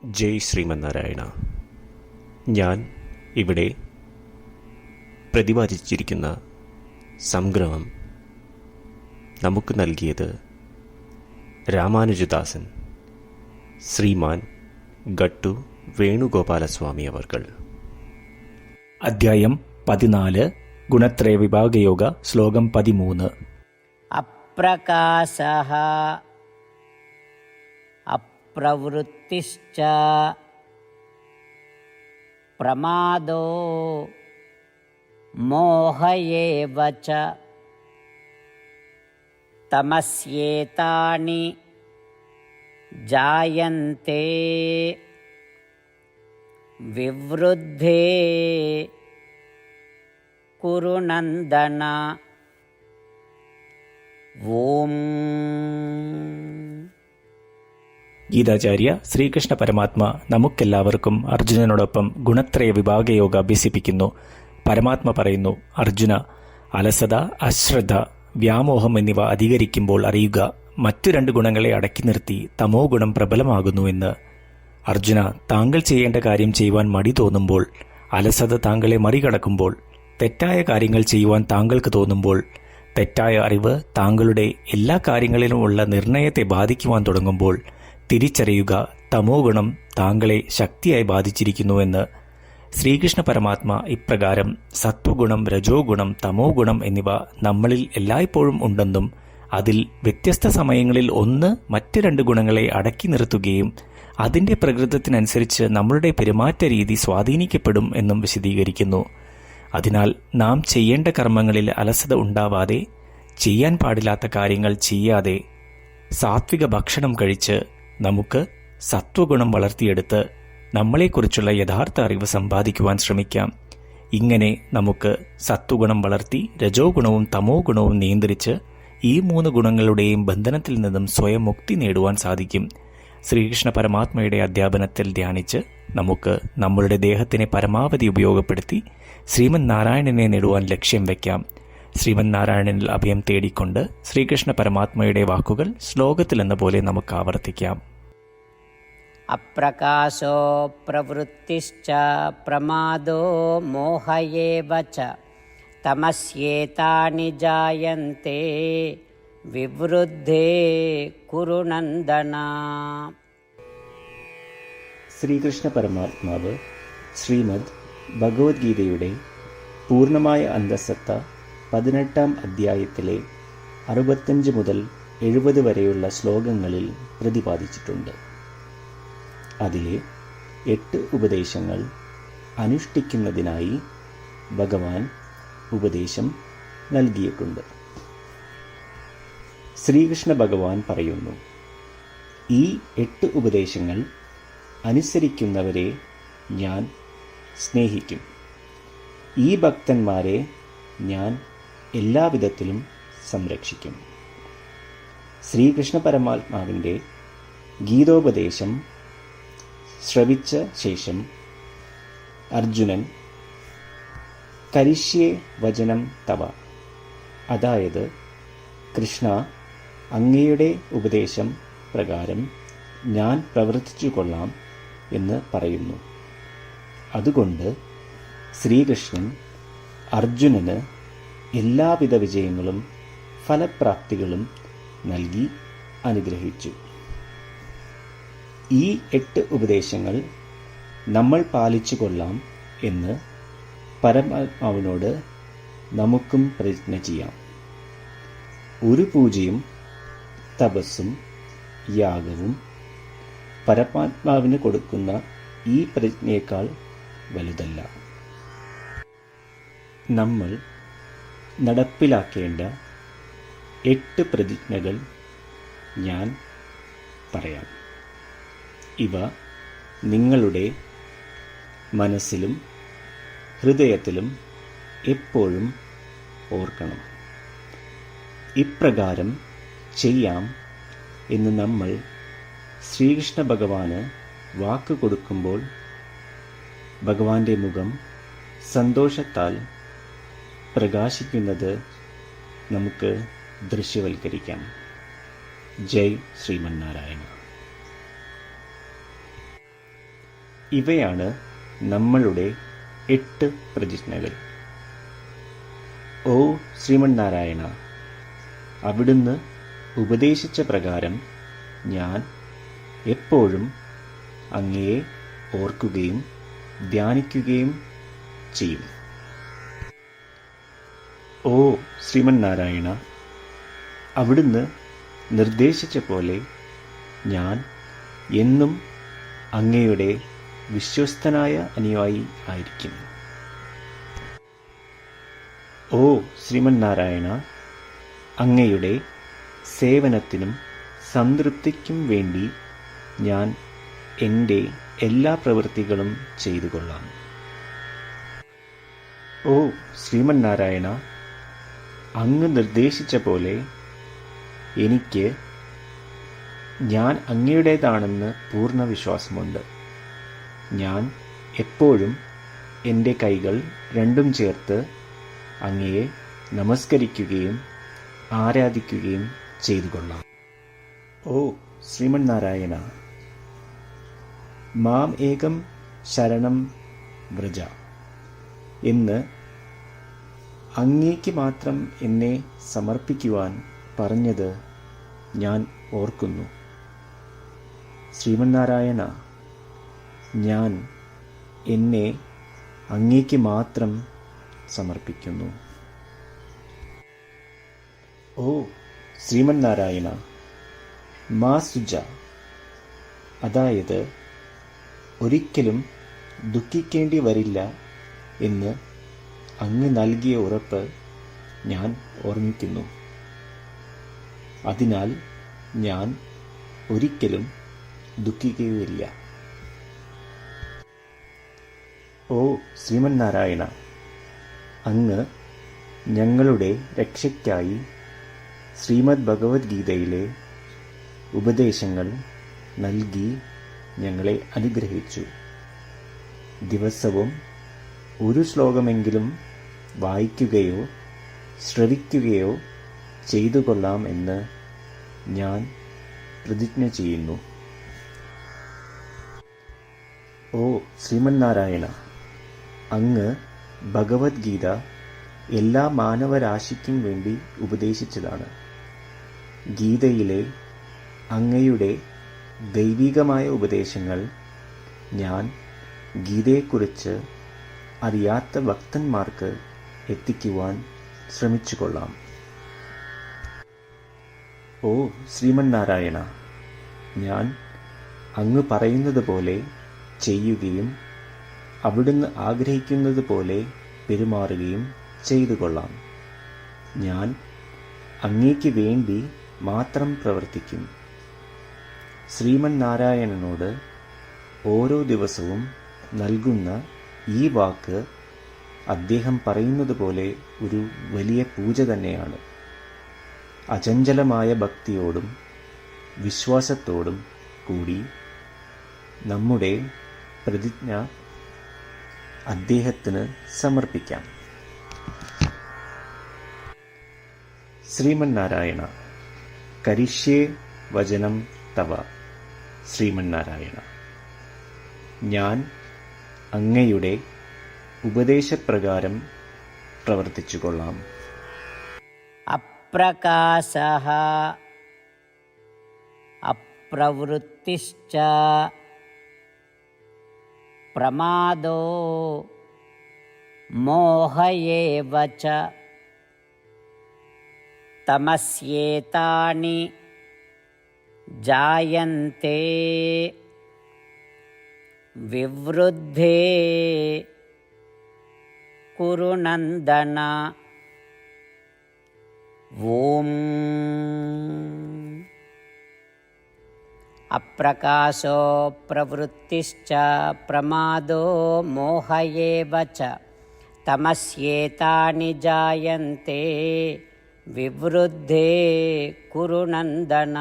ജയ് ശ്രീമന്നാരായണ. ഞാൻ ഇവിടെ പ്രതിപാദിച്ചിരിക്കുന്ന സംഗ്രഹം നമുക്ക് നൽകിയത് രാമാനുജദാസൻ ശ്രീമാൻ ഗട്ടു വേണുഗോപാലസ്വാമി അവർകൾ. അധ്യായം 14 ഗുണത്രയ വിഭാഗയോഗ ശ്ലോകം 13. അപ്രകാശഃ അപ്രവൃത്തിശ്ച പ്രമാദോ മോഹ ഏവ ച തമസ്യേതാനി ജായന്തെ വിവൃദ്ധേ കുരു നന്ദന. ഓം. ഗീതാചാര്യ ശ്രീകൃഷ്ണ പരമാത്മ നമുക്കെല്ലാവർക്കും അർജുനനോടൊപ്പം ഗുണത്രയ വിഭാഗയോഗ അഭ്യസിപ്പിക്കുന്നു. പരമാത്മ പറയുന്നു, അർജുന, അലസത, അശ്രദ്ധ, വ്യാമോഹം എന്നിവ അധികരിക്കുമ്പോൾ അറിയുക, മറ്റു 2 ഗുണങ്ങളെ അടക്കി നിർത്തി തമോ ഗുണം പ്രബലമാകുന്നുവെന്ന്. അർജുന, താങ്കൾ ചെയ്യേണ്ട കാര്യം ചെയ്യുവാൻ മടി തോന്നുമ്പോൾ, അലസത താങ്കളെ മറികടക്കുമ്പോൾ, തെറ്റായ കാര്യങ്ങൾ ചെയ്യുവാൻ താങ്കൾക്ക് തോന്നുമ്പോൾ, തെറ്റായ അറിവ് താങ്കളുടെ എല്ലാ കാര്യങ്ങളിലുമുള്ള നിർണയത്തെ ബാധിക്കുവാൻ തുടങ്ങുമ്പോൾ തിരിച്ചറിയുക, തമോ ഗുണം താങ്കളെ ശക്തിയായി ബാധിച്ചിരിക്കുന്നുവെന്ന്. ശ്രീകൃഷ്ണ പരമാത്മ ഇപ്രകാരം സത്വഗുണം, രജോ ഗുണം, തമോ ഗുണം എന്നിവ നമ്മളിൽ എല്ലായ്പ്പോഴും ഉണ്ടെന്നും അതിൽ വ്യത്യസ്ത സമയങ്ങളിൽ ഒന്ന് മറ്റ് 2 ഗുണങ്ങളെ അടക്കി നിർത്തുകയും അതിൻ്റെ പ്രകൃതത്തിനനുസരിച്ച് നമ്മളുടെ പെരുമാറ്റ രീതി സ്വാധീനിക്കപ്പെടും എന്നും വിശദീകരിക്കുന്നു. അതിനാൽ നാം ചെയ്യേണ്ട കർമ്മങ്ങളിൽ അലസത ഉണ്ടാവാതെ, ചെയ്യാൻ പാടില്ലാത്ത കാര്യങ്ങൾ ചെയ്യാതെ, സാത്വിക ഭക്ഷണം കഴിച്ച് നമുക്ക് സത്വഗുണം വളർത്തിയെടുത്ത് നമ്മളെക്കുറിച്ചുള്ള യഥാർത്ഥ അറിവ് സമ്പാദിക്കുവാൻ ശ്രമിക്കാം. ഇങ്ങനെ നമുക്ക് സത്വഗുണം വളർത്തി രജോ ഗുണവും തമോ ഗുണവും നിയന്ത്രിച്ച് ഈ 3 ഗുണങ്ങളുടെയും ബന്ധനത്തിൽ നിന്നും സ്വയം മുക്തി നേടുവാൻ സാധിക്കും. ശ്രീകൃഷ്ണ പരമാത്മയുടെ അധ്യാപനത്തിൽ ധ്യാനിച്ച് നമുക്ക് നമ്മളുടെ ദേഹത്തിനെ പരമാവധി ഉപയോഗപ്പെടുത്തി ശ്രീമൻ നാരായണനെ നേടുവാൻ ലക്ഷ്യം വയ്ക്കാം. ശ്രീമൻ നാരായണനിൽ അഭയം തേടിക്കൊണ്ട് ശ്രീകൃഷ്ണ പരമാത്മയുടെ വാക്കുകൾ ശ്ലോകത്തിലെന്ന പോലെ നമുക്ക് ആവർത്തിക്കാം. അപ്രകാശോ പ്രവൃത്തിശ്ച പ്രമാദോ മോഹ ഏവ ച തമസ്യേതാനി ജായന്തെ വിവൃദ്ധേ കുരു നന്ദന. ശ്രീകൃഷ്ണ പരമാത്മാവ് ശ്രീമദ് ഭഗവത്ഗീതയുടെ പൂർണ്ണമായ അന്തസത്ത 18-ാം അധ്യായത്തിലെ 65 മുതൽ 70 വരെയുള്ള ശ്ലോകങ്ങളിൽ പ്രതിപാദിച്ചിട്ടുണ്ട്. അതിലെ 8 ഉപദേശങ്ങൾ അനുഷ്ഠിക്കുന്നതിനായി ഭഗവാൻ ഉപദേശം നൽകിയിട്ടുണ്ട്. ശ്രീകൃഷ്ണ ഭഗവാൻ പറയുന്നു, ഈ 8 ഉപദേശങ്ങൾ അനുസരിക്കുന്നവരെ ഞാൻ സ്നേഹിക്കും. ഈ ഭക്തന്മാരെ ഞാൻ എല്ലാവിധത്തിലും സംരക്ഷിക്കും. ശ്രീകൃഷ്ണ പരമാത്മാവിൻ്റെ ഗീതോപദേശം ശ്രവിച്ച ശേഷം അർജുനൻ കരിഷ്യേ വചനം തവ, അതായത് കൃഷ്ണ, അങ്ങയുടെ ഉപദേശം പ്രകാരം ഞാൻ പ്രവർത്തിച്ചു കൊള്ളാം എന്ന് പറയുന്നു. അതുകൊണ്ട് ശ്രീകൃഷ്ണൻ അർജുനന് എല്ലാവിധ വിജയങ്ങളും ഫലപ്രാപ്തികളും നൽകി അനുഗ്രഹിച്ചു. ഈ 8 ഉപദേശങ്ങൾ നമ്മൾ പാലിച്ചു കൊള്ളാം എന്ന് പരമാത്മാവിനോട് നമുക്കും പ്രതിജ്ഞ ചെയ്യാം. ഒരു പൂജയും തപസ്സും യാഗവും പരമാത്മാവിന് കൊടുക്കുന്ന ഈ പ്രതിജ്ഞയേക്കാൾ വലുതല്ല. നമ്മൾ നടപ്പിലാക്കേണ്ട 8 പ്രതിജ്ഞകൾ ഞാൻ പറയാം. ഇവ നിങ്ങളുടെ മനസ്സിലും ഹൃദയത്തിലും എപ്പോഴും ഓർക്കണം. ഇപ്രകാരം ചെയ്യാം എന്ന് നമ്മൾ ശ്രീകൃഷ്ണ ഭഗവാന് വാക്ക് കൊടുക്കുമ്പോൾ ഭഗവാന്റെ മുഖം സന്തോഷത്താൽ പ്രകാശിക്കുന്നത് നമുക്ക് ദൃശ്യവൽക്കരിക്കാം. ജയ് ശ്രീമന്നാരായണ. ഇവയാണ് നമ്മളുടെ 8 പ്രതിജ്ഞകൾ. ഓ ശ്രീമന്നാരായണ, അവിടുന്ന് ഉപദേശിച്ച പ്രകാരം ഞാൻ എപ്പോഴും അങ്ങയെ ഓർക്കുകയും ധ്യാനിക്കുകയും ചെയ്യും. ഓ ശ്രീമന്നാരായണ, അവിടുന്ന് നിർദ്ദേശിച്ച പോലെ ഞാൻ എന്നും അങ്ങയുടെ വിശ്വസ്തനായ അനുയായി ആയിരിക്കും. ഓ ശ്രീമന്നാരായണ, അങ്ങയുടെ സേവനത്തിനും സംതൃപ്തിക്കും വേണ്ടി ഞാൻ എൻ്റെ എല്ലാ പ്രവൃത്തികളും ചെയ്തു കൊള്ളാം. ഓ ശ്രീമന്നാരായണ, അങ്ങ് നിർദ്ദേശിച്ച പോലെ എനിക്ക് ഞാൻ അങ്ങയുടേതാണെന്ന് പൂർണ്ണ വിശ്വാസമുണ്ട്. ഞാൻ എപ്പോഴും എൻ്റെ കൈകൾ രണ്ടും ചേർത്ത് അങ്ങയെ നമസ്കരിക്കുകയും ആരാധിക്കുകയും ചെയ്തു കൊള്ളാം. ഓ ശ്രീമന്നാരായണ, മാം ഏകം ശരണം വ്രജ എന്ന് അങ്ങേക്ക് മാത്രം എന്നെ സമർപ്പിക്കുവാൻ പറഞ്ഞത് ഞാൻ ഓർക്കുന്നു. ശ്രീമന്നാരായണ, ഞാൻ എന്നെ അങ്ങേക്ക് മാത്രം സമർപ്പിക്കുന്നു. ഓ ശ്രീമന്നാരായണ, മാ സുജ, അതായത് ഒരിക്കലും ദുഃഖിക്കേണ്ടി വരില്ല എന്ന് അങ്ങ് നൽകിയ ഉറപ്പ് ഞാൻ ഓർമ്മിക്കുന്നു. അതിനാൽ ഞാൻ ഒരിക്കലും ദുഃഖിക്കുകയില്ല. ഓ ശ്രീമന്നാരായണ, അങ്ങ് ഞങ്ങളുടെ രക്ഷയ്ക്കായി ശ്രീമദ് ഭഗവത്ഗീതയിലെ ഉപദേശങ്ങൾ നൽകി ഞങ്ങളെ അനുഗ്രഹിച്ചു. ദിവസവും ഒരു ശ്ലോകമെങ്കിലും വായിക്കുകയോ ശ്രവിക്കുകയോ ചെയ്തു കൊള്ളാം എന്ന് ഞാൻ പ്രതിജ്ഞ ചെയ്യുന്നു. ഓ ശ്രീമന്നാരായണ, അങ്ങ് ഭഗവത്ഗീത എല്ലാ മാനവരാശിക്കും വേണ്ടി ഉപദേശിച്ചതാണ്. ഗീതയിലെ അങ്ങയുടെ ദൈവികമായ ഉപദേശങ്ങൾ ഞാൻ ഗീതയെക്കുറിച്ച് അറിയാത്ത ഭക്തന്മാർക്ക് എത്തിക്കുവാൻ ശ്രമിച്ചുകൊള്ളാം. ഓ ശ്രീമന്നാരായണ, ഞാൻ അങ്ങ് പറയുന്നത് പോലെ ചെയ്യുകയും അവിടുന്ന് ആഗ്രഹിക്കുന്നത് പോലെ പെരുമാറുകയും ചെയ്തു കൊള്ളാം. ഞാൻ അങ്ങേക്ക് വേണ്ടി മാത്രം പ്രവർത്തിക്കും. ശ്രീമന്നാരായണനോട് ഓരോ ദിവസവും നൽകുന്ന ഈ വാക്ക് അദ്ദേഹം പറയുന്നത് പോലെ ഒരു വലിയ പൂജ തന്നെയാണ്. അചഞ്ചലമായ ഭക്തിയോടും വിശ്വാസത്തോടും കൂടി നമ്മുടെ പ്രതിജ്ഞ അദ്ദേഹത്തിന് സമർപ്പിക്കാം. ശ്രീമന്നാരായണ, കരിഷ്യേ വചനം തവ. ശ്രീമന്നാരായണ, ഞാൻ അങ്ങയുടെ ഉപദേശപ്രകാരം പ്രവർത്തിച്ചുകൊള്ളാം. അപ്രകാശഃ അപ്രവൃത്തിശ്ച പ്രമാദോ മോഹ ഏവ ച തമസ്യേതാനി ജായന്തെ വിവൃദ്ധേ കുരു നന്ദന. ഓം അപ്രകാശോ പ്രവൃത്തിശ്ച പ്രമാദോ മോഹ ഏവ ച തമസ്യേതാനി ജായന്തെ വിവൃദ്ധേ കുരു നന്ദന.